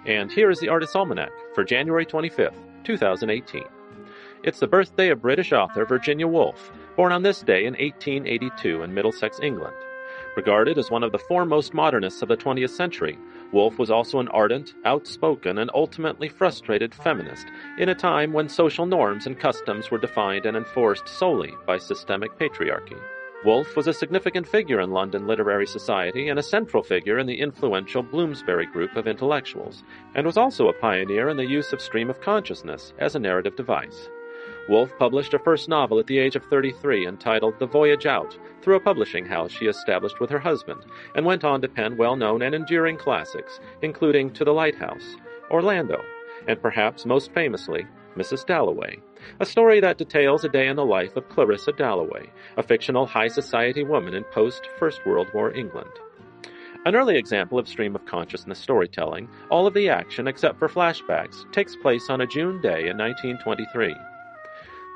And here is the Artist's Almanac for January 25th, 2018. It's the birthday of British author Virginia Woolf, born on this day in 1882 in Middlesex, England. Regarded as one of the foremost modernists of the 20th century, Woolf was also an ardent, outspoken, and ultimately frustrated feminist in a time when social norms and customs were defined and enforced solely by systemic patriarchy. Woolf was a significant figure in London literary society and a central figure in the influential Bloomsbury group of intellectuals, and was also a pioneer in the use of stream of consciousness as a narrative device. Woolf published her first novel at the age of 33 entitled The Voyage Out through a publishing house she established with her husband, and went on to pen well-known and enduring classics, including To the Lighthouse, Orlando, and perhaps most famously, Mrs. Dalloway, a story that details a day in the life of Clarissa Dalloway, a fictional high society woman in post-First World War England. An early example of stream of consciousness storytelling, all of the action except for flashbacks takes place on a June day in 1923.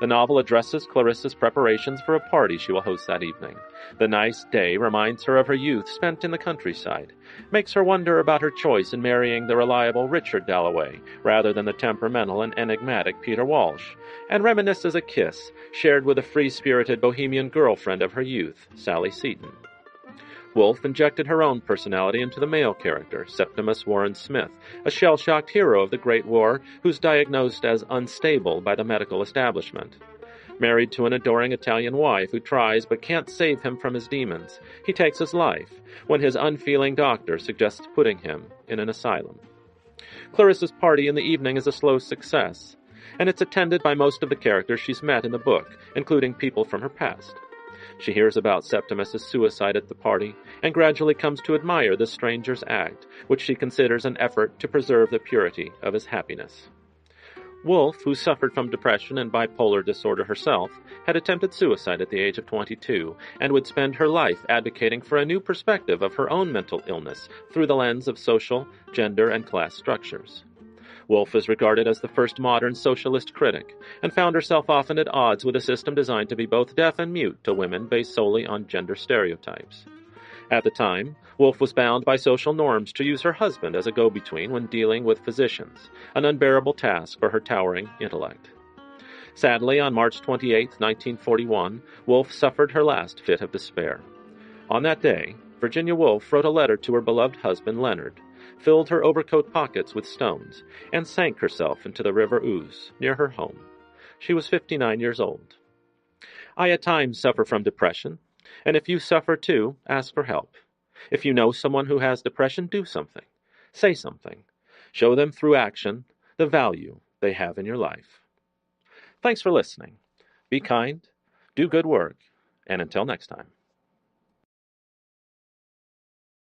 The novel addresses Clarissa's preparations for a party she will host that evening. The nice day reminds her of her youth spent in the countryside, makes her wonder about her choice in marrying the reliable Richard Dalloway rather than the temperamental and enigmatic Peter Walsh, and reminisces a kiss shared with a free-spirited bohemian girlfriend of her youth, Sally Seton. Woolf injected her own personality into the male character, Septimus Warren Smith, a shell-shocked hero of the Great War who's diagnosed as unstable by the medical establishment. Married to an adoring Italian wife who tries but can't save him from his demons, he takes his life when his unfeeling doctor suggests putting him in an asylum. Clarissa's party in the evening is a slow success, and it's attended by most of the characters she's met in the book, including people from her past. She hears about Septimus's suicide at the party and gradually comes to admire the stranger's act, which she considers an effort to preserve the purity of his happiness. Woolf, who suffered from depression and bipolar disorder herself, had attempted suicide at the age of 22 and would spend her life advocating for a new perspective of her own mental illness through the lens of social, gender, and class structures. Woolf is regarded as the first modern socialist critic, and found herself often at odds with a system designed to be both deaf and mute to women based solely on gender stereotypes. At the time, Woolf was bound by social norms to use her husband as a go-between when dealing with physicians, an unbearable task for her towering intellect. Sadly, on March 28, 1941, Woolf suffered her last fit of despair. On that day, Virginia Woolf wrote a letter to her beloved husband Leonard, filled her overcoat pockets with stones, and sank herself into the river Ouse near her home. She was 59 years old. I at times suffer from depression, and if you suffer too, ask for help. If you know someone who has depression, do something. Say something. Show them through action the value they have in your life. Thanks for listening. Be kind, do good work, and until next time.